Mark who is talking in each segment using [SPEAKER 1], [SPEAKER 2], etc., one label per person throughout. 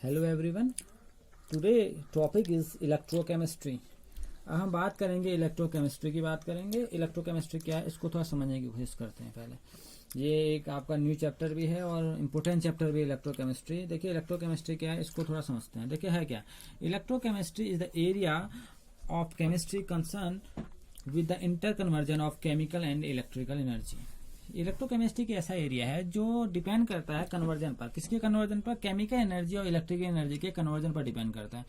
[SPEAKER 1] Hello everyone, today topic is electrochemistry. हम बात करेंगे इलेक्ट्रोकेमिस्ट्री की बात करेंगे। इलेक्ट्रोकेमिस्ट्री क्या है इसको थोड़ा समझने की कोशिश करते हैं। पहले ये एक आपका न्यू चैप्टर भी है और इम्पोर्टेंट चैप्टर भी है इलेक्ट्रोकेमिस्ट्री। देखिए इलेक्ट्रोकेमिस्ट्री क्या है इसको थोड़ा समझते हैं। देखिए है क्या, electrochemistry is the area of chemistry concern with the inter conversion of chemical and electrical energy. Electrochemistry की ऐसा एरिया है जो डिपेंड करता है कन्वर्जन पर। किसके कन्वर्जन पर? केमिकल एनर्जी और इलेक्ट्रिकल एनर्जी के कन्वर्जन पर डिपेंड करता है।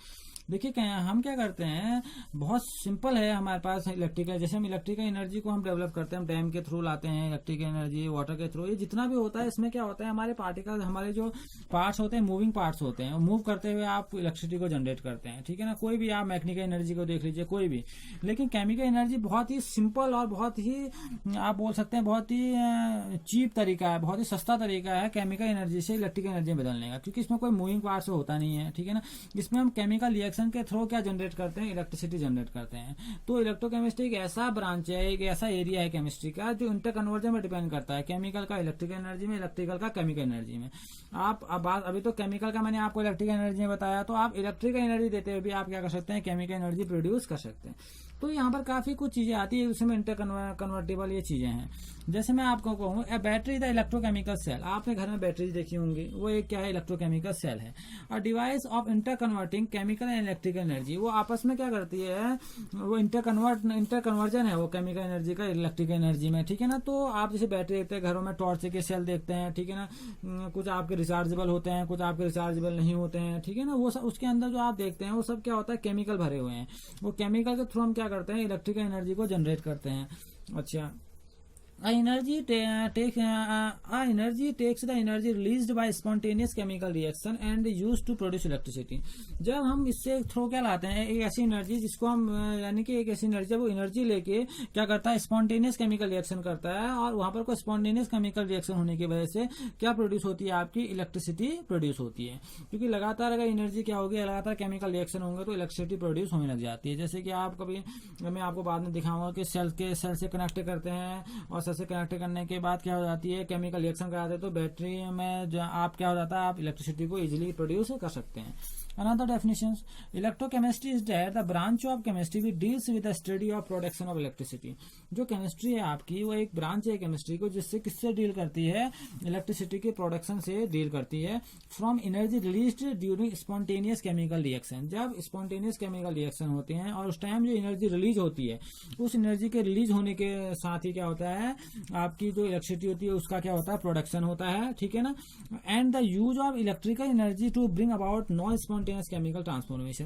[SPEAKER 1] देखिए हम क्या करते हैं, बहुत सिंपल है हमारे पास इलेक्ट्रिकल। जैसे हम इलेक्ट्रिकल एनर्जी को हम डेवलप करते हैं, हम डैम के थ्रू लाते हैं इलेक्ट्रिकल एनर्जी, वाटर के थ्रू, ये जितना भी होता है इसमें क्या होता है, हमारे पार्टिकल, हमारे जो पार्ट्स होते हैं, मूविंग पार्ट्स होते हैं, मूव करते हुए आप इलेक्ट्रिसिटी को जनरेट करते हैं। ठीक है ना, कोई भी आप मैकेनिकल एनर्जी को देख लीजिए, कोई भी। लेकिन केमिकल एनर्जी बहुत ही सिंपल और बहुत ही आप बोल सकते हैं बहुत ही चीप तरीका है, बहुत ही सस्ता तरीका है केमिकल एनर्जी से इलेक्ट्रिकल एनर्जी में बदलने का, क्योंकि इसमें कोई मूविंग पार्ट होता नहीं है। ठीक है ना, इसमें हम केमिकल रिएक्शन के थ्रू क्या जनरेट करते हैं, इलेक्ट्रिसिटी जनरेट करते हैं। तो इलेक्ट्रोकेमिस्ट्री एक ऐसा ब्रांच है, एक ऐसा एरिया है केमिस्ट्री का जो इंटर कन्वर्जन में डिपेंड करता है, केमिकल का इलेक्ट्रिकल एनर्जी में, इलेक्ट्रिकल का केमिकल एनर्जी में। आप अब बात, अभी तो केमिकल का मैंने आपको इलेक्ट्रिकल एनर्जी में बताया, तो आप इलेक्ट्रिकल एनर्जी देते हुए भी आप क्या कर सकते हैं, केमिकल एनर्जी प्रोड्यूस कर सकते हैं। तो यहाँ पर काफी कुछ चीजें आती है, उसमें इंटर कन्वर्टेबल ये चीजें हैं। जैसे मैं आपको कहूँ, ए बैटरी द इलेक्ट्रोकेमिकल सेल, आपने घर में बैटरी देखी होंगी, वो एक क्या है, इलेक्ट्रोकेमिकल सेल है। और device of inter converting chemical and electrical energy, वो आपस में क्या करती है, वो इंटर कन्वर्जन है वो केमिकल एनर्जी का इलेक्ट्रिकल एनर्जी में। ठीक है ना, तो आप जैसे बैटरी देखते हैं घरों में, टॉर्च के सेल देखते हैं। ठीक है ना, कुछ आपके रिचार्जेबल होते हैं, कुछ आपके रिचार्जेबल नहीं होते हैं। ठीक है ना, वो सब उसके अंदर जो आप देखते हैं वो सब क्या होता है, केमिकल भरे हुए हैं। वो केमिकल के थ्रू हम क्या करते हैं, इलेक्ट्रिकल एनर्जी को जनरेट करते हैं। अच्छा, energy takes the energy released by spontaneous chemical reaction and used to produce electricity। जब हम इससे थ्रो क्या लाते हैं, एक ऐसी एनर्जी जिसको हम यानी कि एक ऐसी एनर्जी, वो एनर्जी लेके क्या करता है, स्पॉन्टेनियस केमिकल रिएक्शन करता है, और वहां पर कोई स्पॉन्टेनियस केमिकल रिएक्शन होने की वजह से क्या प्रोड्यूस होती है, आपकी इलेक्ट्रिसिटी प्रोड्यूस होती है। क्योंकि लगातार अगर एनर्जी क्या होगी, लगातार केमिकल रिएक्शन होंगे तो इलेक्ट्रिसिटी प्रोड्यूस होने लग जाती है। जैसे कि आप कभी, मैं आपको बाद में दिखाऊंगा कि सेल से कनेक्ट करते हैं, और से कनेक्ट करने के बाद क्या हो जाती है, केमिकल रिएक्शन कराते हैं, तो बैटरी में जो आप क्या हो जाता है, आप इलेक्ट्रिसिटी को इजीली प्रोड्यूस कर सकते हैं। Another definitions, electrochemistry is that the branch of chemistry which deals with the study of production of electricity। जो केमिस्ट्री है आपकी, वो एक ब्रांच है केमिस्ट्री को जिससे किससे डील करती है, इलेक्ट्रिसिटी के प्रोडक्शन से डील करती है। From energy released during spontaneous chemical reaction, जब स्पॉन्टेनियस केमिकल रिएक्शन होते हैं और उस टाइम जो एनर्जी रिलीज होती है, उस एनर्जी के रिलीज होने के साथ ही क्या होता है, आपकी जो इलेक्ट्रिसिटी होती है उसका क्या होता है, प्रोडक्शन होता है। ठीक है ना, and the use of electrical energy to bring about non spontaneous chemical transformation.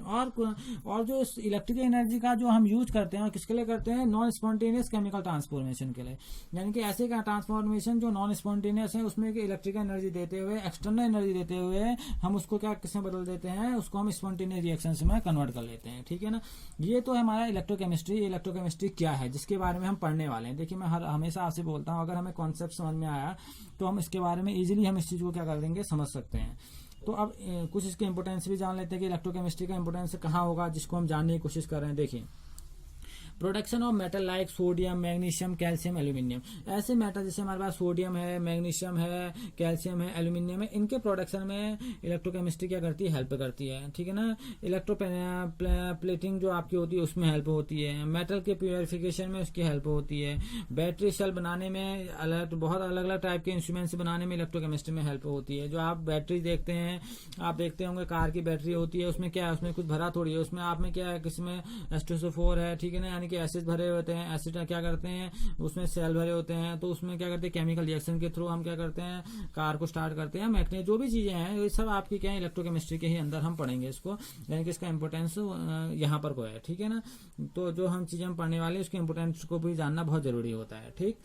[SPEAKER 1] और जो इलेक्ट्रिकल एनर्जी का जो हम यूज करते हैं, और किसके लिए करते हैं, नॉन स्पॉन्टेनियस केमिकल ट्रांसफॉर्मेशन के लिए। यानी कि ऐसे का ट्रांसफॉर्मेशन जो नॉन स्पॉन्टेनियस है, उसमें इलेक्ट्रिकल एनर्जी देते हुए, एक्सटर्नल एनर्जी देते हुए हम उसको क्या किसमें बदल देते हैं, उसको हम स्पॉन्टेनियस रिएक्शन में कन्वर्ट कर लेते हैं। ठीक है ना, ये तो है हमारा इलेक्ट्रोकेमिस्ट्री। इलेक्ट्रोकेमिस्ट्री क्या है जिसके बारे में हम पढ़ने वाले हैं। देखिए मैं हमेशा आपसे बोलता हूँ, अगर हमें कॉन्सेप्ट समझ में आया तो हम इसके बारे में इजीली हम इस चीज को क्या कर देंगे, समझ सकते हैं। तो अब कुछ इसके इंपोर्टेंस भी जान लेते हैं कि इलेक्ट्रोकेमिस्ट्री का इंपोर्टेंस कहाँ होगा, जिसको हम जानने की कोशिश कर रहे हैं। देखिए, production of metal like sodium, magnesium, calcium, aluminium. ऐसे मेटल जैसे हमारे पास सोडियम है, मैग्नीशियम है, कैल्शियम है, एल्यूमिनियम है, इनके प्रोडक्शन में इलेक्ट्रोकेमिस्ट्री क्या करती है, हेल्प करती है। ठीक है ना, प्लेटिंग जो आपकी होती है उसमें हेल्प होती है, मेटल के प्योरिफिकेशन में उसकी हेल्प होती है, बैटरी सेल बनाने में, बहुत अलग अलग टाइप के इंस्ट्रूमेंट्स बनाने में इलेक्ट्रोकेमिस्ट्री में हेल्प होती है। जो आप बैटरी देखते हैं, आप देखते होंगे कार की बैटरी होती है, उसमें क्या है, उसमें कुछ भरा थोड़ी है, उसमें आप में क्या है, किसमें H2SO4 है। ठीक है ना, यानी कि एसिड भरे होते हैं, एसिड क्या करते हैं, उसमें सेल भरे होते हैं, तो उसमें क्या करते हैं, केमिकल रिएक्शन के थ्रू हम क्या करते हैं, कार को स्टार्ट करते हैं। मैकेनिक जो भी चीजें हैं ये सब आपकी क्या है, इलेक्ट्रोकेमिस्ट्री के ही अंदर हम पढ़ेंगे इसको, यानी कि इसका इंपोर्टेंस यहाँ पर को है। ठीक है ना, तो जो हम चीजें हम पढ़ने वाले उसके इंपोर्टेंस को भी जानना बहुत जरूरी होता है। ठीक,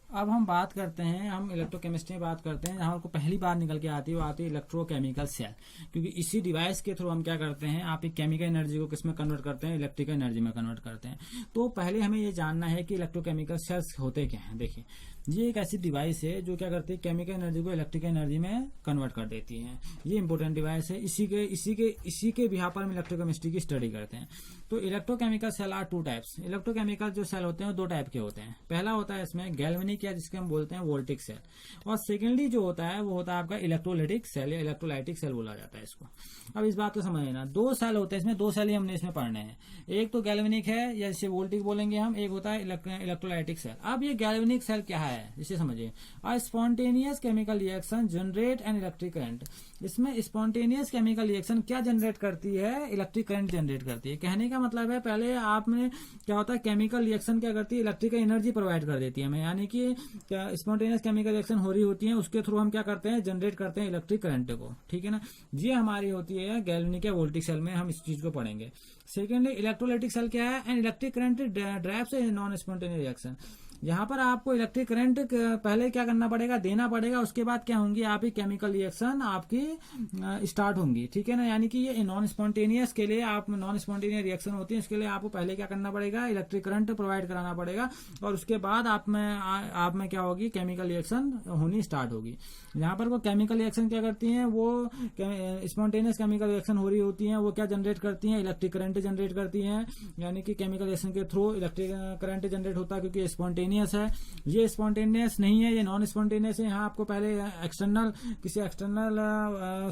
[SPEAKER 1] अब हम बात करते हैं, हम इलेक्ट्रोकेमिस्ट्री में बात करते हैं, जहां आपको पहली बार निकल के आती है वो आती है इलेक्ट्रोकेमिकल सेल। क्योंकि इसी डिवाइस के थ्रू हम क्या करते हैं, आप एक केमिकल एनर्जी को किसमें कन्वर्ट करते हैं, इलेक्ट्रिकल एनर्जी में कन्वर्ट करते हैं। तो पहले हमें ये जानना है कि इलेक्ट्रोकेमिकल सेल्स होते क्या हैं। देखिए ये एक ऐसी डिवाइस है जो क्या करती है, केमिकल एनर्जी को इलेक्ट्रिकल एनर्जी में कन्वर्ट कर देती है। ये इंपॉर्टेंट डिवाइस है। इसी के बिहार पर हम इलेक्ट्रोकेमिस्ट्री की स्टडी करते हैं। तो electrochemical cell are two types. Electrochemical जो सेल होते हैं वो दो टाइप के होते हैं। पहला होता है इसमें गैल्वेनिक या जिसके हम बोलते हैं वोल्टिक सेल, और सेकेंडली जो होता है वो होता है आपका इलेक्ट्रोलाइटिक सेल या इलेक्ट्रोलाइटिक सेल बोला जाता है इसको। अब इस बात को समझ लेना, दो सेल होते हैं इसमें, दो सेल ही हमने इसमें पढ़ने हैं। एक तो गैल्वेनिक है या जिसे वोल्टिक बोलेंगे हम, एक होता है इलेक्ट्रोलाइटिक सेल। अब ये गैल्वेनिक सेल क्या है इसे समझिए। अ spontaneous chemical reaction generate an electric current. इसमें स्पॉन्टेनियस केमिकल रिएक्शन क्या जनरेट करती है, इलेक्ट्रिक करंट जनरेट करती है। कहने का मतलब है पहले आपने क्या होता है, केमिकल रिएक्शन क्या करती है, इलेक्ट्रिकल एनर्जी प्रोवाइड कर देती है हमें, यानी कि स्पॉन्टेनियस केमिकल रिएक्शन हो रही होती है, उसके थ्रू हम क्या करते हैं, जनरेट करते हैं इलेक्ट्रिक करंट को। ठीक है ना, ये हमारी होती है गैल्वेनिक या वोल्टिक सेल में, हम इस चीज को पढ़ेंगे। सेकेंडली इलेक्ट्रोलाइटिक सेल क्या है, and electric current drives a non spontaneous reaction. यहाँ पर आपको इलेक्ट्रिक करंट पहले क्या करना पड़ेगा, देना पड़ेगा, उसके बाद क्या होंगी आपकी केमिकल रिएक्शन आपकी स्टार्ट होंगी। ठीक है ना, यानी कि ये नॉन स्पॉन्टेनियस के लिए, आप नॉन स्पॉन्टेनियस रिएक्शन होती है, इसके लिए आपको पहले क्या करना पड़ेगा, इलेक्ट्रिक करंट प्रोवाइड कराना पड़ेगा, और उसके बाद आप में क्या होगी, केमिकल रिएक्शन होनी स्टार्ट होगी। यहाँ पर वो केमिकल रिएक्शन क्या करती हैं, वो स्पॉन्टेनियस केमिकल रिएक्शन हो रही होती हैं, वो क्या जनरेट करती हैं, इलेक्ट्रिक करंट जनरेट करती हैं, यानी कि केमिकल रिएक्शन के थ्रू इलेक्ट्रिक करंट जनरेट होता है, क्योंकि स्पॉन्टेनियस है। ये स्पॉन्टेनियस नहीं है, ये नॉन स्पॉन्टेनियस है। यहाँ आपको पहले किसी एक्सटर्नल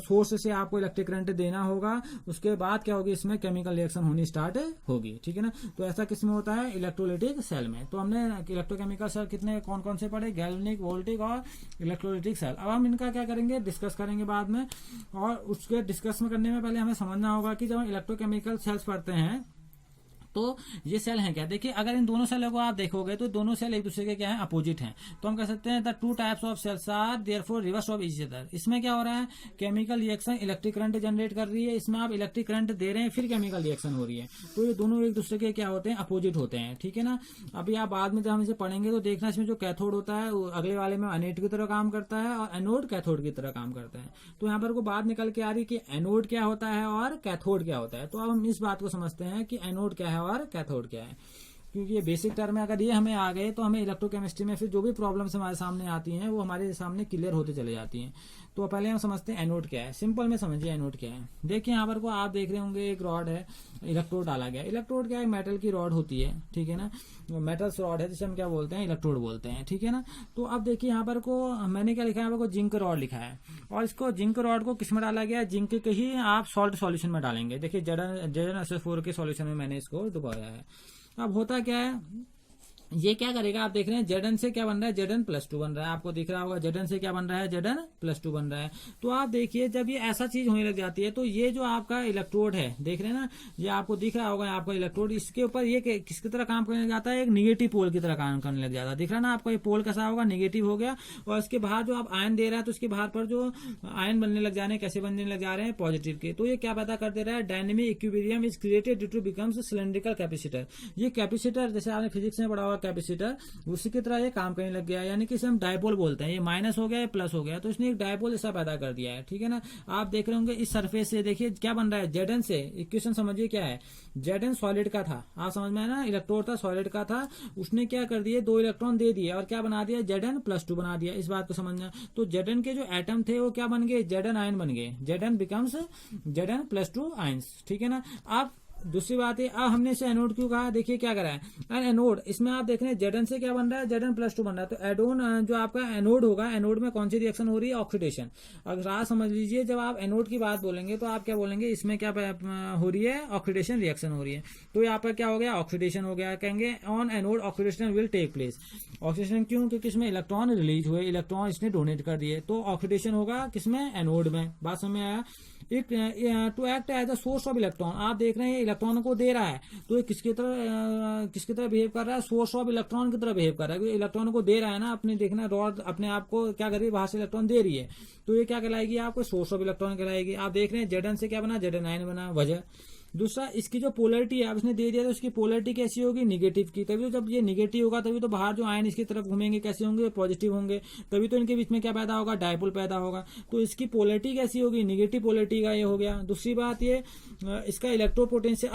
[SPEAKER 1] सोर्स से आपको इलेक्ट्रिक करंट देना होगा, उसके बाद क्या होगी, इसमें केमिकल रिएक्शन होनी स्टार्ट होगी। ठीक है ना, तो ऐसा किस में होता है, इलेक्ट्रोलाइटिक सेल में। तो हमने इलेक्ट्रोकेमिकल सेल कितने कौन कौन से पढ़े, गैल्वेनिक, वोल्टिक और इलेक्ट्रोलाइटिक सेल। अब हम इनका क्या करेंगे, डिस्कस करेंगे बाद में, और उसके डिस्कस में करने में पहले हमें समझना होगा कि जब हम इलेक्ट्रोकेमिकल सेल्स पढ़ते हैं तो ये सेल हैं क्या। देखिए, अगर इन दोनों सेलों को आप देखोगे तो दोनों सेल एक दूसरे के क्या है, अपोजिट हैं। तो हम कह सकते हैं the two types of cells are therefore reverse of each other. इसमें क्या हो रहा है, chemical reaction electric current generate कर रही है, इसमें आप इलेक्ट्रिक करंट दे रहे हैं, फिर केमिकल रिएक्शन हो रही है। तो ये दोनों एक दूसरे के क्या होते हैं, अपोजिट होते हैं। ठीक है ना, अभी आप बाद में जब हम इसे पढ़ेंगे तो देखना, इसमें जो कैथोड होता है वो अगले वाले में एनोड की तरह काम करता है, और एनोड कैथोड की तरह काम करता है। तो यहाँ पर को बात निकल के आ रही कि एनोड क्या होता है और कैथोड क्या होता है। तो अब हम इस बात को समझते हैं कि एनोड क्या है और कैथोड क्या है, क्योंकि ये बेसिक टर्म है। अगर ये हमें आ गए तो हमें इलेक्ट्रोकेमिस्ट्री में फिर जो भी प्रॉब्लम्स हमारे सामने आती हैं वो हमारे सामने क्लियर होते चले जाती हैं। तो पहले हम समझते हैं एनोड क्या है। सिंपल में समझिए एनोड क्या है। देखिए यहाँ पर को आप देख रहे होंगे एक रॉड है, इलेक्ट्रोड डाला गया। इलेक्ट्रोड क्या है, मेटल की रॉड होती है। ठीक है ना, मेटल्स रॉड है जिसे हम क्या बोलते हैं, इलेक्ट्रोड बोलते हैं। ठीक है ना, तो अब देखिए यहाँ पर को मैंने क्या लिखा है, यहाँ पर को जिंक रॉड लिखा है, और इसको जिंक रॉड को किस में डाला गया है, जिंक के ही आप सॉल्ट सॉल्यूशन में डालेंगे। देखिए ZnSO4 के सॉल्यूशन में मैंने इसको डुबाया है। अब होता क्या है, ये क्या करेगा, आप देख रहे हैं Zn से क्या बन रहा है, Zn+2 बन रहा है। आपको दिख रहा होगा Zn से क्या बन रहा है, Zn+2 बन रहा है। तो आप देखिए जब ये ऐसा चीज होने लग जाती है तो ये जो आपका इलेक्ट्रोड है, देख रहे हैं ना, ये आपको दिख रहा होगा आपका इलेक्ट्रोड, इसके ऊपर ये किसकी तरह काम करने लग जाता है, एक निगेटिव पोल की तरह काम करने लग जाता है। दिख रहा है ना आपको, ये पोल कैसा होगा, निगेटिव हो गया, और इसके बाहर जो आप आयन दे रहा है तो इसके बाहर पर जो आयन बनने लग जा रहे हैं, कैसे बनने लग जा रहे हैं, पॉजिटिव के। तो ये क्या पैदा कर दे रहा है, dynamic equilibrium is created due to becomes cylindrical capacitor. ये कैपेसिटर, जैसे आपने फिजिक्स में पढ़ा हुआ कैपेसिटर, उसी की तरह ये काम करने लग गया है। यानी कि इसे हम डायपोल बोलते हैं। ये माइनस हो गया, ये प्लस हो गया, तो इसने एक डायपोल जैसा पैदा कर दिया है। ठीक है ना, आप देख रहे होंगे इस सरफेस से, देखिए क्या बन रहा है, Zn से इक्वेशन समझिए क्या है, Zn सॉलिड का था, आप समझ में है ना, इलेक्ट्रोड था सॉलिड का था, उसने क्या कर दिए, 2 इलेक्ट्रॉन दे दिए और क्या बना दिया, Zn+2 बना दिया। इस बात को समझना। तो Zn के जो एटम थे वो क्या बन गए, Zn आयन बन गए, Zn बिकम्स Zn+2 आयंस। ठीक है ना, आप दूसरी बात है, अब हमने इसे एनोड क्यों कहा, देखिए क्या करा है, एनोड, इसमें आप देख रहे हैं Zn से क्या बन रहा है, Zn+2 बन रहा है। तो एडोन जो आपका एनोड होगा, एनोड में कौन सी रिएक्शन हो रही है, ऑक्सीडेशन। अगर आप समझ लीजिए, जब आप एनोड की बात बोलेंगे तो आप क्या बोलेंगे, इसमें क्या हो रही है, ऑक्सीडेशन रिएक्शन हो रही है। तो यहाँ पर क्या हो गया, ऑक्सीडेशन हो गया। कहेंगे on anode oxidation will take place. Oxidation क्यों, क्योंकि इसमें इलेक्ट्रॉन रिलीज हुए, इलेक्ट्रॉन इसने डोनेट कर दिए, तो ऑक्सीडेशन होगा किसमें, एनोड में। बात समझ में आया। To act as the source of electron, आप देख रहे हैं इलेक्ट्रॉन को दे रहा है, तो ये किसकी तरह बिहेव कर रहा है, सोर्स ऑफ इलेक्ट्रॉन की तरह बिहेव कर रहा है, क्योंकि इलेक्ट्रॉन को दे रहा है ना, अपने देखना रॉड अपने आप को क्या कर रही है, बाहर से इलेक्ट्रॉन दे रही है, तो ये क्या कहलाएगी, आपको सोर्स ऑफ इलेक्ट्रॉन कहलाएगी। आप देख रहे हैं Zn से क्या बना, Zn आयन बना। वजह दूसरा इसकी जो पोलरिटी है, अब इसने दे दिया तो इसकी पोलरिटी कैसी होगी, निगेटिव की। तभी तो जब ये निगेटिव होगा तभी तो बाहर जो आयन इसकी तरफ घूमेंगे कैसे होंगे, पॉजिटिव होंगे। तभी तो इनके बीच में क्या पैदा होगा, डायपोल पैदा होगा। तो इसकी पोलरिटी कैसी होगी, निगेटिव पोलरिटी का ये हो गया। दूसरी बात ये इसका इलेक्ट्रोपोटेंशियल,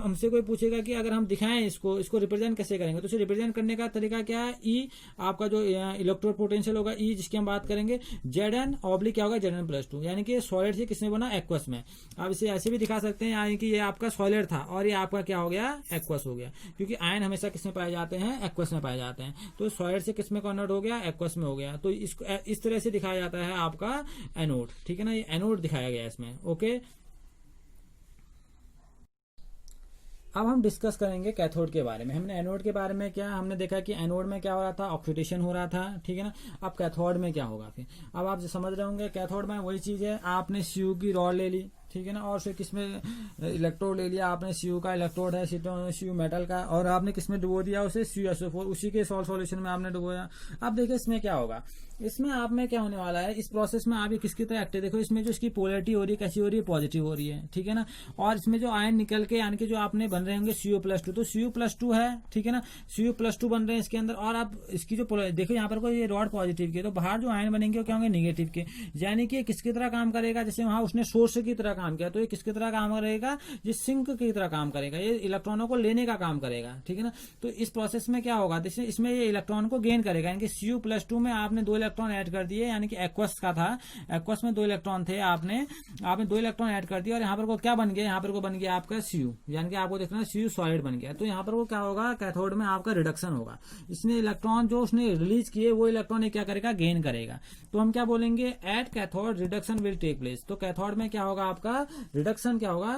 [SPEAKER 1] हमसे कोई पूछेगा कि अगर हम दिखाएं इसको रिप्रेजेंट कैसे करेंगे, तो इसे रिप्रेजेंट करने का तरीका क्या है, ई आपका जो इलेक्ट्रोपोटेंशियल होगा, ई जिसकी हम बात करेंगे, Zn ऑब्लिक क्या होगा, Zn+2, यानी कि सॉलिड से किसमें बना, एक्वस में। आप इसे ऐसे भी दिखा सकते हैं, यानी कि ये आपका सॉलिड था और ये आपका क्या हो गया, एक्वस हो गया, क्योंकि आयन हमेशा किसमें पाए जाते हैं, एक्वस में पाए जाते हैं। तो सॉलिड से किसमें कन्वर्ट हो गया, एक्वस में हो गया। तो इसको इस तरह से दिखाया जाता है आपका एनोड, ठीक है ना, ये एनोड दिखाया गया इसमें। ओके, अब हम डिस्कस करेंगे कैथोड के बारे में। हमने एनोड के बारे में क्या हमने देखा कि एनोड में क्या हो रहा था, ऑक्सीडेशन हो रहा था, ठीक है ना। अब कैथोड में क्या होगा, फिर अब आप समझ रहे होंगे कैथोड में वही चीज है, आपने सीयू की रॉड ले ली, ठीक है ना, और फिर किसमें इलेक्ट्रोड ले लिया आपने, सीयू का इलेक्ट्रोड है, सीयू मेटल का, और आपने किसमें डुबो दिया उसे, CuSO4, उसी के सॉल्यूशन में आपने डुबोया। अब देखिए इसमें क्या होगा, इसमें आप में क्या होने वाला है, इस प्रोसेस में आप ये किसकी तरह एक्टिव, देखो इसमें जो इसकी पोलरिटी हो रही है कैसी हो रही है, पॉजिटिव हो रही है, ठीक है ना। और इसमें जो आयन निकल के यानी कि जो आपने बन रहे होंगे Cu+2, तो Cu+2 है, ठीक है ना, Cu+2 बन रहे हैं इसके अंदर। और आप इसकी जो देखो यहाँ पर कोई ये रॉड पॉजिटिव की, तो बाहर जो आयन बनेंगे वो क्या होंगे, निगेटिव के, यानी कि किसकी तरह काम करेगा, जैसे वहां उसने सोर्स की तरह काम किया, तो ये किसकी तरह काम करेगा, ये सिंक की तरह काम करेगा, ये इलेक्ट्रॉनों को लेने का काम करेगा, ठीक है ना। तो इस प्रोसेस में क्या होगा, जैसे इसमें ये इलेक्ट्रॉन को गेन करेगा, यानी कि Cu+2 में आपने 2 इलेक्ट्रॉन ऐड कर दिए, यानी कि एक्वस का था, एक्वस में 2 इलेक्ट्रॉन थे, आपने 2 इलेक्ट्रॉन ऐड कर दिया, और यहाँ पर को क्या बन गया, यहाँ पर को बन गया आपका Cu, यानी कि आपको देखना Cu सॉलिड बन गया। तो यहाँ पर वो क्या होगा, कैथोड में आपका रिडक्शन होगा, इसने इलेक्ट्रॉन जो उसने रिलीज किए वो इलेक्ट्रॉन क्या करेगा, गेन करेगा। तो हम क्या बोलेंगे, at cathode reduction will take place. तो कैथोड में क्या होगा, आपका रिडक्शन क्या होगा,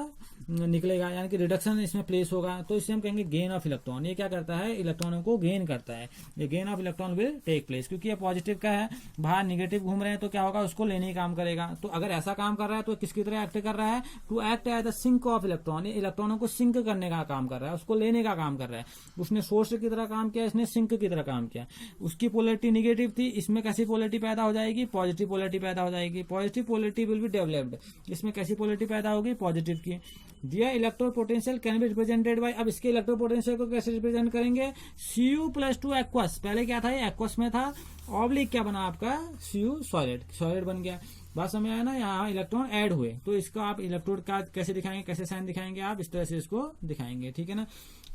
[SPEAKER 1] निकलेगा, यानी कि रिडक्शन इसमें प्लेस होगा। तो इसे हम कहेंगे गेन ऑफ इलेक्ट्रॉन। ये क्या करता है, इलेक्ट्रॉनों को गेन करता है, ये gain of electron will take place, क्योंकि ये पॉजिटिव का है, बाहर निगेटिव घूम रहे हैं, तो क्या होगा, उसको लेने ही काम करेगा। तो अगर ऐसा काम कर रहा है तो किसकी तरह एक्ट कर रहा है, to act as the sink of electron, ये इलेक्ट्रॉनों को सिंक करने का काम कर रहा है, उसको लेने का काम कर रहा है। उसने सोर्स की तरह काम किया, इसने सिंक की तरह काम किया। उसकी पोलरिटी निगेटिव थी, इसमें कैसी पोलरिटी पैदा हो जाएगी, पॉजिटिव पोलरिटी पैदा हो जाएगी। Positive polarity will be developed, इसमें कैसी पोलरिटी पैदा होगी, पॉजिटिव की। दिया electro potential can be represented by, अब इसके इलेक्ट्रो पोटेंशियल को कैसे रिप्रेजेंट करेंगे, Cu+2 एक्वस, पहले क्या था, ये एक्वस में था, ऑब्लिक क्या बना आपका, Cu सॉलिड बन गया। बात समझ आया ना, यहाँ इलेक्ट्रॉन ऐड हुए, तो इसका आप इलेक्ट्रोड का कैसे दिखाएंगे, कैसे साइन दिखाएंगे, आप इस तरह से इसको दिखाएंगे, ठीक है ना।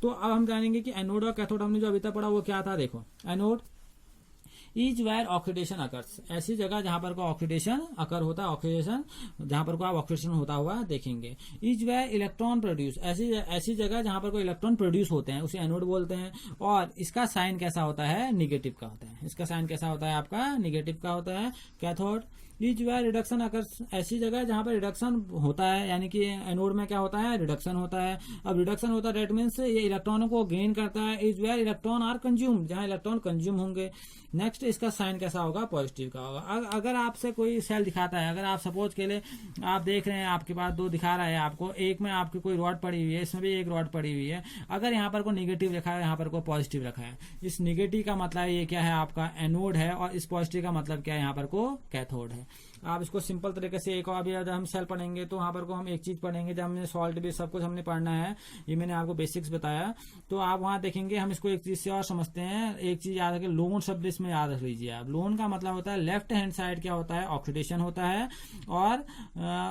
[SPEAKER 1] तो अब हम जानेंगे कि एनोड और कैथोड हमने जो अभी तक पढ़ा वो क्या था। देखो anode is where oxidation occurs, ऐसी जगह जहां पर को ऑक्सीडेशन अकर होता है, ऑक्सीडेशन जहां पर को आप ऑक्सीडेशन होता हुआ देखेंगे। इज वेयर इलेक्ट्रॉन प्रोड्यूस, ऐसी जगह जहां पर को इलेक्ट्रॉन प्रोड्यूस होते हैं उसे एनोड बोलते हैं। और इसका साइन कैसा होता है, निगेटिव का होता है, इसका साइन कैसा होता है आपका, निगेटिव का होता है। Cathode is where reduction occurs, ऐसी जगह जहां पर रिडक्शन होता है, यानी कि एनोड में क्या होता है, रिडक्शन होता है। अब रिडक्शन होता है डेट मीन्स ये इलेक्ट्रॉनों को गेन करता है। Is where electron are consume, जहां इलेक्ट्रॉन कंज्यूम होंगे। नेक्स्ट इसका साइन कैसा होगा, पॉजिटिव का होगा। अगर आपसे कोई सेल दिखाता है, अगर आप सपोज के लिए आप देख रहे हैं आपके पास 2 दिखा रहा है आपको, एक में आपकी कोई रॉड पड़ी हुई है, इसमें भी एक रॉड पड़ी हुई है, अगर यहाँ पर को निगेटिव रखा है, यहाँ पर को पॉजिटिव रखा है, इस निगेटिव का मतलब ये क्या है, आपका एनोड है, और इस पॉजिटिव का मतलब क्या है, यहाँ पर को कैथोड है। आप इसको सिंपल तरीके से एक और अभी जब हम सेल पढ़ेंगे तो वहां पर को हम एक चीज पढ़ेंगे, जब हमने सॉल्ट भी सब कुछ हमने पढ़ना है, ये मैंने आपको बेसिक्स बताया, तो आप वहां देखेंगे। हम इसको एक चीज से और समझते हैं, एक चीज याद रखें, लोन शब्द इसमें याद रख लीजिए आप। लोन का मतलब होता है लेफ्ट हैंड साइड क्या होता है, ऑक्सीडेशन होता है, और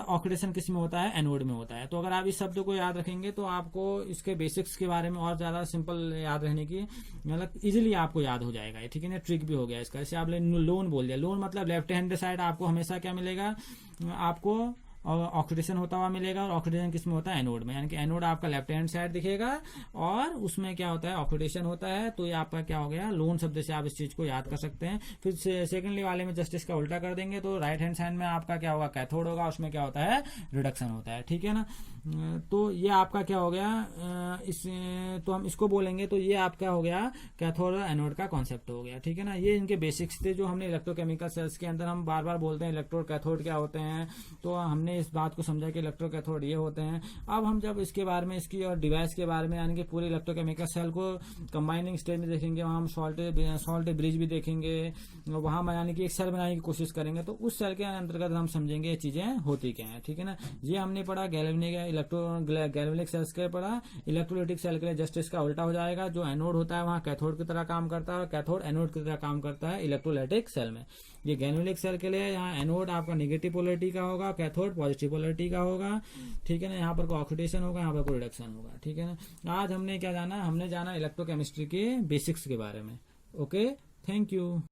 [SPEAKER 1] ऑक्सीडेशन किस में होता है, एनोड में होता है। तो अगर आप इस शब्द को याद रखेंगे तो आपको इसके बेसिक्स के बारे में और ज्यादा सिंपल याद रहने की, मतलब इजिली आपको याद हो जाएगा, ठीक है ना। ट्रिक भी हो गया इसका, जैसे आपने लोन बोल दिया, लोन मतलब लेफ्ट हैंड साइड आपको हमेशा क्या मिलेगा, आपको ऑक्सीडेशन होता हुआ मिलेगा, और ऑक्सीडेशन किसमें होता है, एनोड में, यानी कि एनोड आपका लेफ्ट हैंड साइड दिखेगा और उसमें क्या होता है, ऑक्सीडेशन होता है। तो ये आपका क्या हो गया, लोन शब्द से आप इस चीज को याद कर सकते हैं। फिर सेकेंडली वाले में जस्ट इसका उल्टा कर देंगे, तो राइट हैंड साइड में आपका क्या होगा, कैथोड होगा, उसमें क्या होता है, रिडक्शन होता है, ठीक है ना। तो ये आपका क्या हो गया, तो हम इसको बोलेंगे, तो ये आपका हो गया कैथोड और एनोड का कॉन्सेप्ट हो गया, ठीक है ना। ये इनके बेसिक्स थे जो हमने इलेक्ट्रोकेमिकल सेल्स के अंदर हम बार बार बोलते हैं, इलेक्ट्रोड कैथोड क्या होते हैं, तो हमने हमने इस बात को समझा कि इलेक्ट्रोकैथोड ये होते हैं। अब हम जब इसके बारे में, इसकी और डिवाइस के बारे में, यानी कि पूरे इलेक्ट्रोकेमिकल सेल को कंबाइनिंग स्टेज में देखेंगे, वहां हम सॉल्ट ब्रिज भी देखेंगे, वहां यानी कि एक सेल बनाने की कोशिश करेंगे, तो उस सेल के अंतर्गत हम समझेंगे ये चीजें होती क्या है। ठीक है ना, ये हमने पढ़ा गैल्वेनिक सेल्स के पढ़ा। इलेक्ट्रोलाइटिक सेल के लिए जस्ट इसका उल्टा हो जाएगा, जो एनोड होता है वहां कैथोड की तरह काम करता है, और कैथोड एनोड की तरह काम करता है इलेक्ट्रोलाइटिक सेल में। ये गैल्वेनिक सेल के लिए यहाँ एनोड आपका नेगेटिव पोलरिटी का होगा, कैथोड पॉजिटिव पोलरिटी का होगा। ठीक है ना, यहाँ पर कोई ऑक्सीडेशन होगा, यहाँ पर कोई रिडक्शन होगा। ठीक है ना, आज हमने क्या जाना, हमने जाना इलेक्ट्रोकेमिस्ट्री के बेसिक्स के बारे में। Okay, thank you.